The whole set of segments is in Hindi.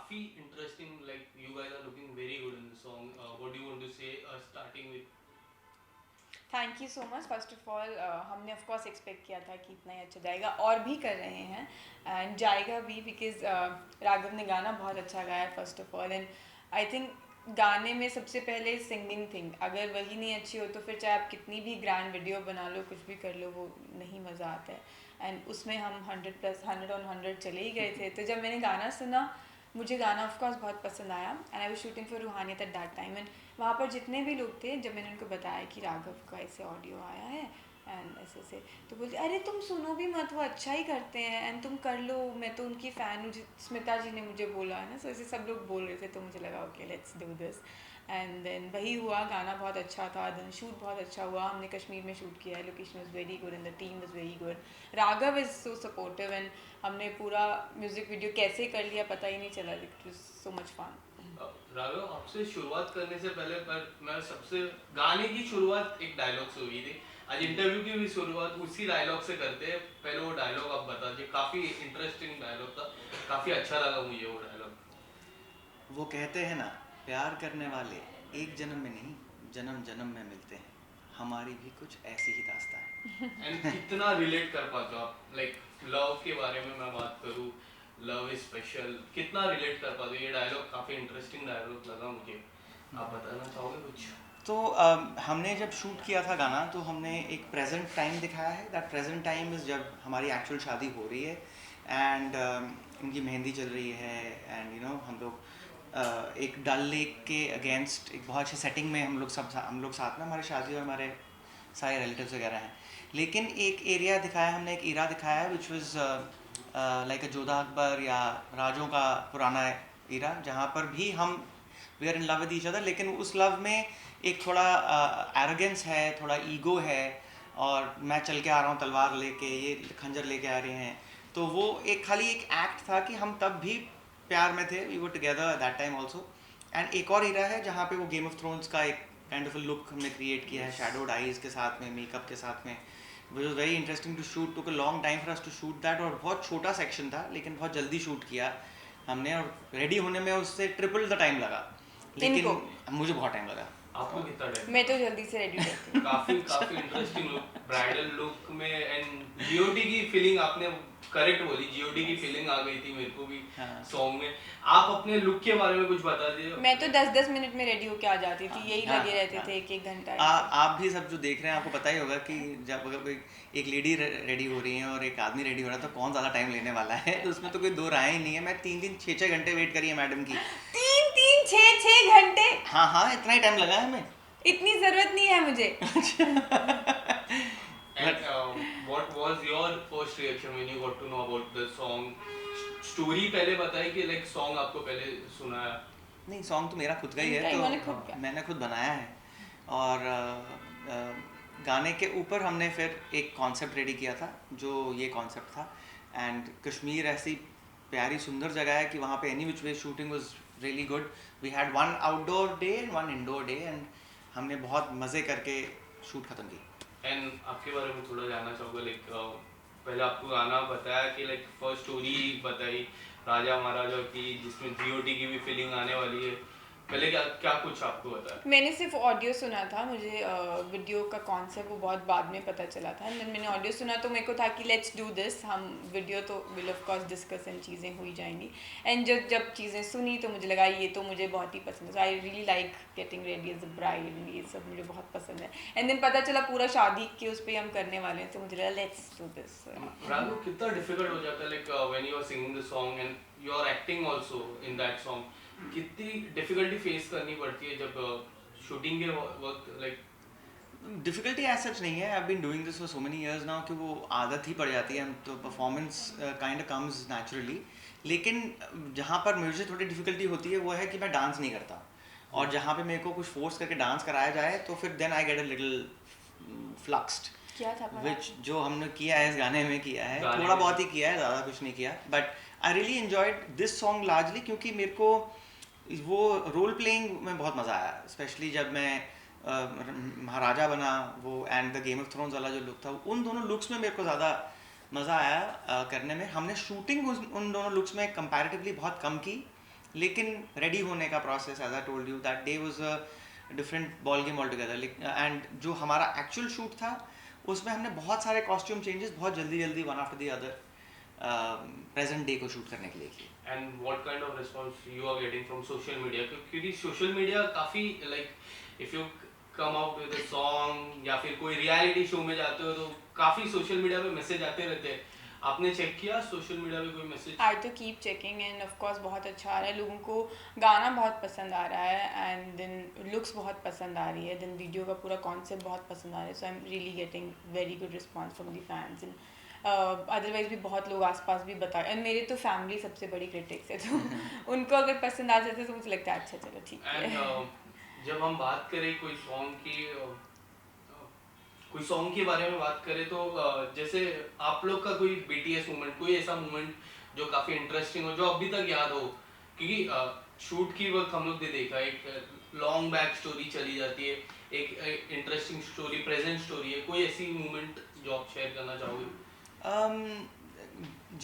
काफी interesting, like you guys are looking very good in the song. What do you want to say starting with? Thank you so much first of all. हमने ऑफ कोर्स एक्सपेक्ट किया था कि इतना ही अच्छा जाएगा और भी कर रहे हैं एंड जाएगा भी बिकॉज राघव ने गाना बहुत अच्छा गाया first of all. And I think गाने में सबसे पहले सिंगिंग थिंग, अगर वही नहीं अच्छी हो तो फिर चाहे आप कितनी भी ग्रैंड वीडियो बना लो, कुछ भी कर लो, वो नहीं मज़ा आता है. एंड उसमें हम 100+100 चले ही गए थे. तो जब मैंने गाना सुना, मुझे गाना ऑफ कोर्स बहुत पसंद आया and I was shooting for Ruhaniyat at that time. And वहाँ पर जितने भी लोग थे, जब मैंने उनको बताया कि राघव का ऐसे ऑडियो आया है एंड ऐसे ऐसे, तो बोलते अरे तुम सुनो भी मत, वो अच्छा ही करते हैं एंड तुम कर लो, मैं तो उनकी फ़ैन हूँ. स्मिता जी ने मुझे बोला है ना, सो ऐसे सब लोग बोल रहे थे, तो मुझे लगा okay let's do this. And then वही हुआ, गाना बहुत अच्छा था, देन शूट बहुत अच्छा हुआ. हमने कश्मीर में शूट किया है, location was very good and the team was very good. Raghav is so supportive and हमने पूरा म्यूज़िक वीडियो कैसे कर लिया पता ही नहीं चला. It was so much fun. Raghav, आपसे शुरुआत करने से पहले पर मैं सबसे गाने की शुरुआत एक डायलॉग से हुई थी. आज इंटरव्यू की भी शुरुआत उसी डायलॉग से करते हैं. पहले वो डायलॉग आप बता दीजिए. काफी इंटरेस्टिंग डायलॉग था, काफी अच्छा लगा मुझे वो डायलॉग. वो कहते हैं ना, प्यार करने वाले एक जन्म में नहीं, जन्म जन्म में मिलते हैं. हमारी भी कुछ ऐसी ही दास्तां है. एंड कितना रिलेट कर पाते हो आप, लाइक लव के बारे में मैं बात करूँ, लव इज स्पेशल, कितना रिलेट कर पाते हो? ये डायलॉग काफी इंटरेस्टिंग डायलॉग लगा मुझे. आप बताना चाहोगे कुछ? तो हमने जब शूट किया था गाना, तो हमने एक प्रेजेंट टाइम दिखाया है. दैट प्रेजेंट टाइम इज़ जब हमारी एक्चुअल शादी हो रही है एंड उनकी मेहंदी चल रही है. एंड हम लोग एक डल लेक के अगेंस्ट एक बहुत अच्छी सेटिंग में हम लोग साथ में, हमारी शादी और हमारे सारे रिलेटिव्स वगैरह हैं. लेकिन एक एरिया दिखाया हमने, एक इरा दिखाया है which was like a Jodha Akbar या राजों का पुराना इरा, जहाँ पर भी हम we are in love with each other. लेकिन उस लव में एक थोड़ा एरोगेंस है, थोड़ा ईगो है, और मैं चल के आ रहा हूँ तलवार लेके, ये खंजर लेके आ रहे हैं. तो वो एक खाली एक एक्ट था कि हम तब भी प्यार में थे, we were together that time also. And एक और इरा है जहाँ पे वो गेम ऑफ थ्रोन्स का एक काइंड ऑफ अ लुक हमने क्रिएट किया है, शैडोड आइज के साथ में, मेकअप के साथ में. Which was very interesting to shoot. Took a long time for us to shoot that. और बहुत छोटा सेक्शन था लेकिन बहुत जल्दी शूट किया हमने, और रेडी होने में उससे ट्रिपल द टाइम लगा. इनको लेकिन मुझे बहुत टाइम लगा. आपको कितना टाइम? मैं तो जल्दी से रेडी रहती हूँ. काफी काफी इंटरेस्टिंग लुक, ब्राइडल लुक में. एंड जीओडी की फीलिंग आपने करेक्ट बोली, जीओडी की फीलिंग आ गई थी मेरे को भी हाँ. सॉन्ग में. आप अपने लुक के बारे में कुछ बता दीजिए. मैं तो 10-10 मिनट में रेडी होके आ जाती थी, यही हाँ, लगे रहते हाँ. थे एक एक घंटा. आप भी सब जो देख रहे हैं, आपको पता ही होगा कि जब अगर कोई एक लेडी रेडी हो रही है और एक आदमी रेडी हो रहा है, तो कौन ज़्यादा टाइम लेने वाला है. तो उसमें तो कोई दो राय ही नहीं है. मैं 3-3 6-6 घंटे वेट करी है मैडम की. 3-3 6-6 घंटे? हाँ हाँ, इतना ही टाइम लगा है हमें. इतनी जरूरत नहीं है मुझे. And what was your first reaction when you got to know about the song? Story पहले बताई कि लाइक सॉन्ग आपको पहले सुनाया? नहीं, सॉन्ग तो मेरा खुद का ही है, इन्होंने तो खुद का. मैंने खुद बनाया है. और गाने के ऊपर हमने फिर एक कॉन्सेप्ट रेडी किया था, जो ये कॉन्सेप्ट था. एंड कश्मीर ऐसी प्यारी सुंदर जगह है कि वहाँ पे any which way shooting was really good. We had one outdoor day and one indoor day, and हमने बहुत मज़े करके शूट ख़त्म की. एंड आपके बारे में थोड़ा जानना चाहूँगा. लाइक पहले आपको गाना बताया कि लाइक फर्स्ट स्टोरी बताई राजा महाराजा की, जिसमें जीओटी की भी फीलिंग आने वाली है. पहले क्या क्या कुछ आपको बताया? मैंने सिर्फ ऑडियो सुना था, मुझे वीडियो का कॉन्सेप्ट वो बहुत बाद में पता चला था. एंड मैंने ऑडियो सुना तो मेरे को था कि लेट्स डू दिस. हम वीडियो तो will of course discuss and चीज़ें हुई जाएंगी. एंड जब जब चीज़ें सुनी तो मुझे लगा ये तो मुझे बहुत ही पसंद है. I really like getting ready as a bride, ये सब मुझे बहुत पसंद है. एंड देन पता चला पूरा शादी के उस पर हम करने वाले हैं, तो मुझे लगा लेट्स डू दिस. राघव, कितना डिफिकल्ट हो जाता है like when you are singing the song and you are acting also in that song? कितनी डिफिकल्टी फेस करनी पड़ती है जब शूटिंग के वक्त? लाइक डिफ़िकल्टी एज सच नहीं है. I been doing this for so many years now कि वो आदत ही पड़ जाती है, तो performance kind of comes naturally. लेकिन जहाँ पर मुझे थोड़ी डिफ़िकल्टी होती है वो है कि मैं डांस नहीं करता. और जहाँ पे मेरे को कुछ फोर्स करके डांस कराया जाए, तो फिर then I get a little fluxed. क्या था विच जो हमने किया है इस गाने में किया है, गाने थोड़ा में. बहुत ही किया है, ज़्यादा कुछ नहीं किया. But I really enjoyed this song largely क्योंकि मेरे को वो रोल प्लेइंग में बहुत मज़ा आया. स्पेशली जब मैं महाराजा बना, वो and the game of thrones वाला जो लुक था, उन दोनों लुक्स में मेरे को ज़्यादा मज़ा आया करने में. हमने शूटिंग उन दोनों लुक्स में कंपैरेटिवली बहुत कम की, लेकिन रेडी होने का process, as I told you, that day was a different ball game all together. And जो हमारा एक्चुअल शूट था उसमें हमने बहुत सारे कॉस्ट्यूम चेंजेस बहुत जल्दी जल्दी one after the other present day को शूट करने के लिए किए. And what kind of response you are getting from social media, क्योंकि सोशल मीडिया काफी like if you come out with a song या फिर कोई रियलिटी शो में जाते हो तो काफी सोशल मीडिया पे मैसेज आते रहते हैं. आपने चेक किया सोशल मीडिया पे कोई मैसेज? आई तो keep checking end of course बहुत अच्छा आ रहा है, लोगों को गाना बहुत पसंद आ रहा है एंड देन लुक्स बहुत पसंद आ रही है, देन वीडियो का पूरा कॉन्सेप्ट बहुत पसंद आ रहा है. So I am really getting very good response from the fans. And otherwise भी बहुत लोग आसपास भी बता, एंड मेरे तो फैमिली सबसे बड़ी क्रिटिक्स है, तो उनको अगर पसंद आ जाते तो मुझे लगता है अच्छा चलो ठीक है. एंड जब हम बात करें कोई सॉन्ग के बारे में बात करें तो जैसे आप लोग का कोई BTS मोमेंट, कोई ऐसा मोमेंट जो काफी इंटरेस्टिंग हो, जो अभी तक याद हो, क्योंकि शूट की वक्त हम लोग ने देखा एक लॉन्ग बैक स्टोरी चली जाती है, एक इंटरेस्टिंग स्टोरी, प्रेजेंट स्टोरी है, कोई ऐसी मोमेंट जो आप शेयर करना चाहोगे?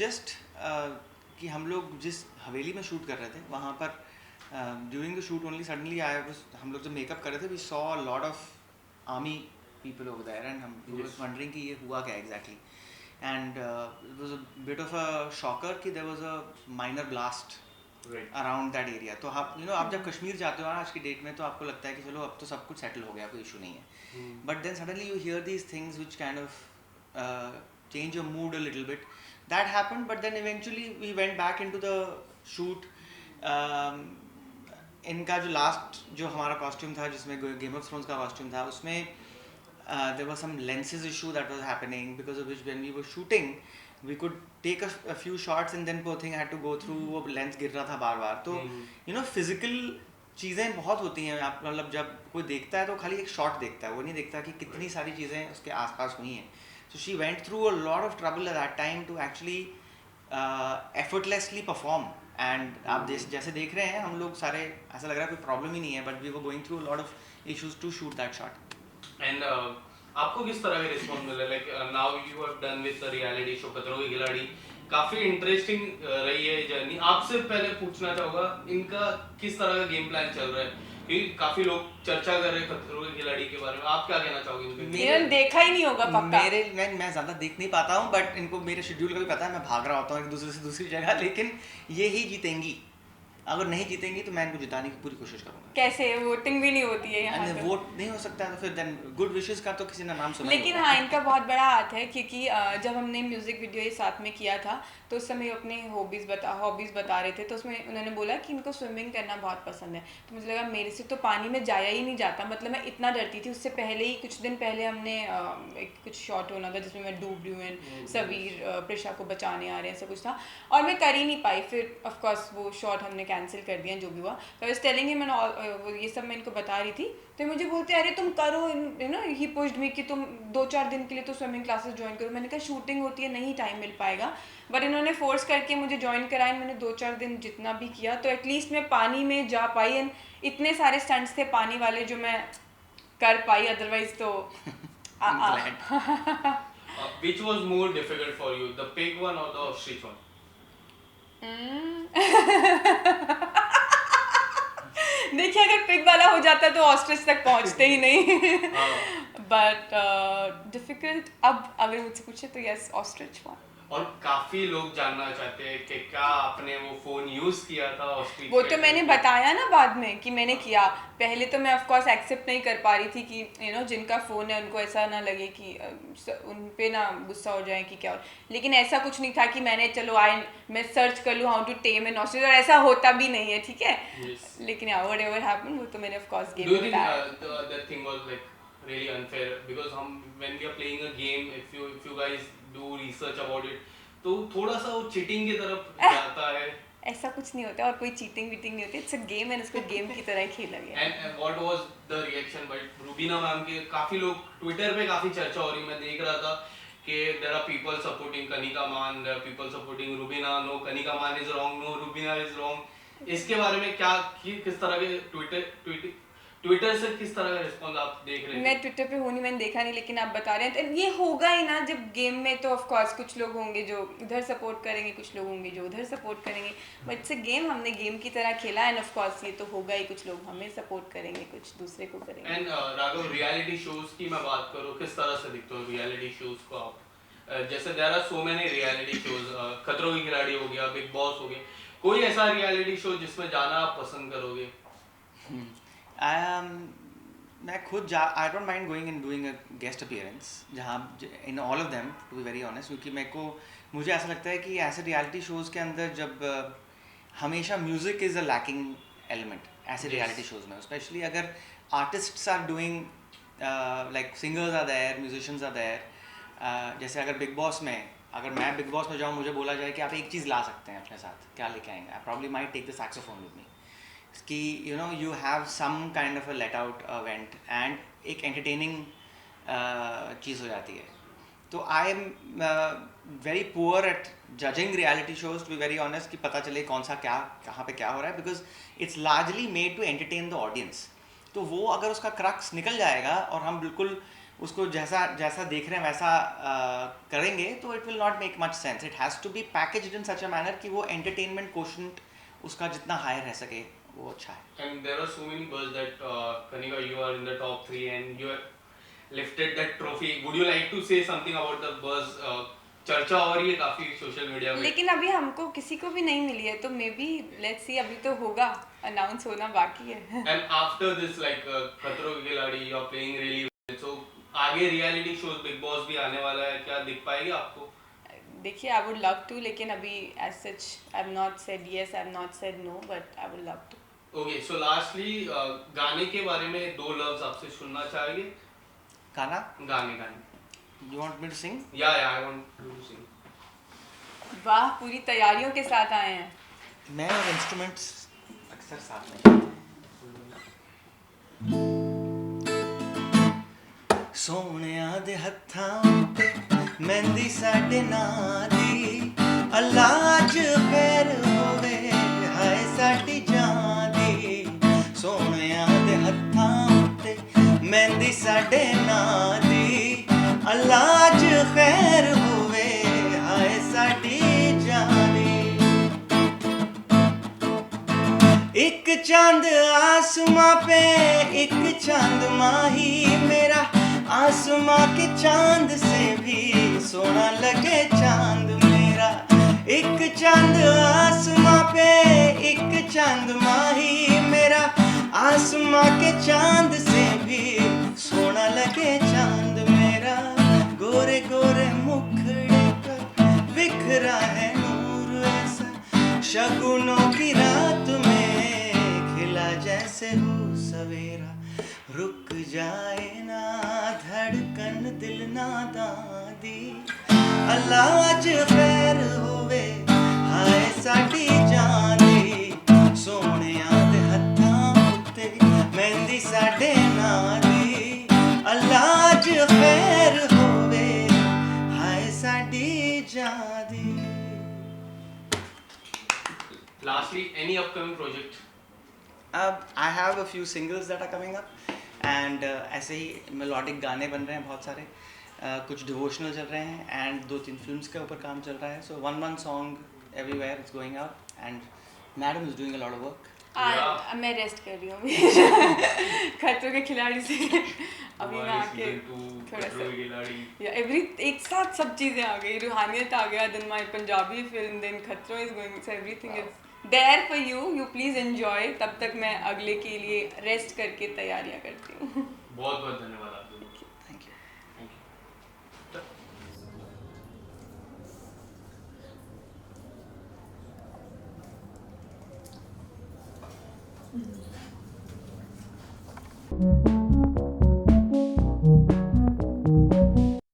जस्ट कि हम लोग जिस हवेली में शूट कर रहे थे वहाँ पर during the shoot only suddenly हम लोग जब मेकअप कर रहे थे we saw a lot of army people over there and we were wondering कि ये हुआ क्या exactly, and it was a bit of a shocker कि there was a minor blast around that area. तो आप आप जब कश्मीर जाते हो आज की डेट में तो आपको लगता है कि चलो अब तो सब कुछ सेटल हो गया, कोई इशू नहीं है, but then suddenly you hear these things which kind of change your mood a little bit. That happened, but then eventually we went back into the shoot. इनका जो लास्ट जो हमारा कॉस्ट्यूम था जिसमें गेम ऑफ थ्रोन्स का कॉस्ट्यूम था उसमें there was some lenses issue that was happening, because of which when we were shooting we could take a few shots and then poor thing had to go through, वो लेंस गिर रहा था बार बार. तो फिजिकल चीज़ें बहुत होती हैं. आप मतलब जब कोई देखता है तो खाली एक शॉट देखता है, वो नहीं देखता कि कितनी सारी चीज़ें उसके आसपास हुई हैं. So she went through a lot of trouble at that time to actually effortlessly perform. and आप जैसे देख रहे हैं हम लोग सारे, ऐसा लग रहा है कोई प्रॉब्लम ही नहीं है, but we were going through a lot of issues to shoot that shot. And आपको किस तरह का रिस्पॉन्स मिला? Like now you have done with the reality show खतरों के खिलाड़ी, काफी इंटरेस्टिंग रही है जर्नी. आपसे पहले पूछना चाहूंगा इनका किस तरह का गेम प्लान चल रहा है, क्योंकि काफी लोग चर्चा कर रहे हैं खतरों के खिलाड़ी के बारे में, आप क्या कहना चाहोगे इनके? मैंने देखा ही नहीं होगा पक्का. मैं ज्यादा देख नहीं पाता हूँ, बट इनको मेरे शेड्यूल का भी पता है, मैं भाग रहा होता हूँ एक दूसरे से दूसरी जगह, लेकिन ये ही जीतेंगी. अगर नहीं जीतेंगी तो मैं इनको जिताने की पूरी कोशिश करूंगा. कैसे वोटिंग भी नहीं होती है यहाँ पे? वोट नहीं हो सकता तो फिर देन गुड विशेस का तो किसी ने नाम सुना. लेकिन हाँ इनका बहुत बड़ा हाथ है, क्योंकि जब हमने म्यूजिक वीडियो ये साथ में किया था तो उस समय अपने हॉबीज़ बता रहे थे, तो उसमें उन्होंने बोला कि इनको स्विमिंग करना बहुत पसंद है. तो मुझे लगा मेरे से तो पानी में जाया ही नहीं जाता, मतलब मैं इतना डरती थी. उससे पहले ही कुछ दिन पहले हमने एक कुछ शॉट होना था जिसमें मैं डूब रही हूँ, सवीर प्रिशा को बचाने आ रहे हैं, ऐसा कुछ था, और मैं कर ही नहीं पाई. फिर ऑफकोर्स वो शॉट हमने कैंसिल कर दिया जो भी हुआ. तो आई वाज टेलिंग हिम, ये सब मैं इनको बता रही थी, तो मुझे बोलते अरे तुम करो, ही पुश्ड मी कि तुम 2-4 दिन के लिए तो स्विमिंग क्लासेस ज्वाइन करो. मैंने कहा शूटिंग होती है, नहीं टाइम मिल पाएगा, बट इन्होंने फोर्स करके मुझे ज्वाइन कराया. मैंने 2-4 दिन जितना भी किया तो एटलीस्ट मैं पानी में जा पाई. एंड इतने सारे स्टंट्स थे पानी वाले जो मैं कर पाई, अदरवाइज तो Which was more difficult for you, the pig one or the ostrich one? देखिए अगर पिग वाला हो जाता तो ऑस्ट्रिच तक पहुंचते ही नहीं. बट डिफिकल्ट अब अगर मुझसे पूछे तो यस ऑस्ट्रिच वन. और काफी लोग जानना चाहते हैं कि क्या आपने वो फोन यूज किया था ऑस्ट्रिच? वो तो मैंने बताया ना बाद में कि मैंने किया. पहले तो मैं ऑफ कोर्स एक्सेप्ट नहीं कर पा रही थी कि जिनका फ़ोन है उनको ऐसा ना लगे कि उन पे ना गुस्सा हो जाए कि क्या. लेकिन ऐसा कुछ नहीं था कि मैंने चलो मैं सर्च कर लूँ how to tame an ostrich, और ऐसा होता भी नहीं है, ठीक है. लेकिन व्हाटएवर हैपेंड वो तो मैंने ऑफ कोर्स गेम बताया. That thing was like really unfair because हम when we are playing a game, if you guys do research about it, तो थोड़ा सा वो चीटिंग की तरफ जाता है. ऐसा कुछ नहीं होता और कोई चीटिंग वीटिंग नहीं होती. इट्स अ गेम एंड इसको गेम की तरह खेला गया. And what was the reaction by Rubina ma'am के? काफी लोग ट्विटर पे काफी चर्चा हो रही, मैं देख रहा था कि there are people supporting Kanika Man, there are people supporting Rubina. No, Kanika Man is wrong, no, Rubina is wrong. इसके बारे में क्या किस तरह के ट्विटर से किस तरह का रिस्पॉन्स आप देख रहे मैं थे? ट्विटर पे हूँ नहीं, मैंने देखा नहीं, लेकिन आप बता रहे हैं तो ये होगा ही ना। जब गेम में तो ऑफ कोर्स कुछ लोग होंगे जो इधर सपोर्ट करेंगे, कुछ लोग होंगे जो उधर सपोर्ट करेंगे, बट इट्स अ गेम, हमने गेम की तरह खेला एंड ऑफ कोर्स ये तो होगा ही, कुछ लोग हमें सपोर्ट करेंगे, कुछ दूसरे को करेंगे। एंड राघव, रियलिटी शोज की मैं बात करूँ, किस तरह से दिखते हो रियलिटी शोज को आप? जैसे there are so many reality shows, खतरों की खिलाड़ी हो गया, बिग बॉस हो गया, कोई ऐसा रियलिटी शो जिसमें जाना आप पसंद करोगे? मैं खुद I don't mind going and doing a guest appearance जहाँ in all of them, to be very honest, क्योंकि मुझे ऐसा लगता है कि ऐसे रियलिटी शोज़ के अंदर जब हमेशा music is a lacking element ऐसे Yes. रियलिटी शोज़ में, स्पेशली अगर artists are doing like singers are there, musicians are there. जैसे अगर बिग बॉस में, अगर मैं बिग बॉस में जाऊँ, मुझे बोला जाए कि आप एक चीज़ ला सकते हैं अपने साथ, क्या लेके आएंगे? I probably might take the saxophone with me, कि you know you have some kind of a let out event and एक एंटरटेनिंग चीज़ हो जाती है। तो I am very poor at judging reality shows, to be very honest, कि पता चले कौन सा क्या कहाँ पे क्या हो रहा है, because it's largely made to entertain the audience. तो वो अगर उसका क्रक्स निकल जाएगा और हम बिल्कुल उसको जैसा जैसा देख रहे हैं वैसा करेंगे, तो it will not make much sense. It has to be packaged in such a manner कि वो एंटरटेनमेंट कोशेंट उसका जितना हाई रह सके वो अच्छा है। And there are so many buzz that Kanika, you are in the top 3 and you have lifted that trophy. Would you like to say something about the buzz? चर्चा हो रही है काफी सोशल मीडिया में। लेकिन अभी हमको किसी को भी नहीं मिली है, तो मे बी लेट्स सी, अभी तो होगा, अनाउंस होना बाकी है। And after this, like खतरों की खिलाड़ी, you are playing really well. So आगे रियलिटी शोज, बिग बॉस भी आने वाला है, क्या दिख पाएगी आपको? देखिए, आई वुड लव टू, लेकिन अभी as such I have not said yes, I have not said no, but I would love to. Okay, so lastly, गाने के बारे में 2 लफ्ज आपसे सुनना चाहेंगे। गाना, गाने। You want me to sing? या I want to sing. वाह, पूरी तैयारियों के साथ आए हैं। मैं और इंस्ट्रूमेंट्स अक्सर साथ में। सोनिया दे हत्थां उत्ते मेहंदी साडे नां दी, अल्लाह अज खैर होवे हाय साडी जान दी। सोनिया दे हत्थां उत्ते मेहंदी साडे नां दी, अल्लाह अज खैर होवे हाय साडी जान दी। एक चांद आसमां पे एक चांद माही मेरा, आसमां के चांद से भी सोना लगे चांद मेरा। एक चांद आसमां पे एक चांद माही मेरा, आसमां के चांद से भी सोना लगे चांद मेरा। गोरे गोरे मुखड़े पर बिखरा है नूर ऐसा, शगुनों की रात में खिला जैसे हो सवेरा। रुक जाए ना धड़कन दिल नादां दी, अल्लाह अज खैर होवे हाय साडी जान दी। सोनिया दे हत्थां उत्ते मेहंदी साडे नां दी, अल्लाह अज खैर होवे हाय साडी जान दी। Lastly, any upcoming project? I have a few singles that are coming up and ऐसे ही मेलोडिक गाने बन रहे हैं बहुत सारे, कुछ डिवोशनल चल रहे हैं एंड 2-3 फिल्म्स के ऊपर काम चल रहा है। सो one song everywhere is going out and madam is doing a lot of work. मैं रेस्ट कर रही हूँ खतरों के खिलाड़ी से अभी मैं आके थोड़ा सा या एक साथ सब चीज़ें आ गई, रूहानियत आ गया, then my Punjabi film, then Khatron is going, so everything is there for you please enjoy. तब तक मैं अगले के लिए रेस्ट करके तैयारियां करती हूँ। बहुत बहुत धन्यवाद आपको। Thank you.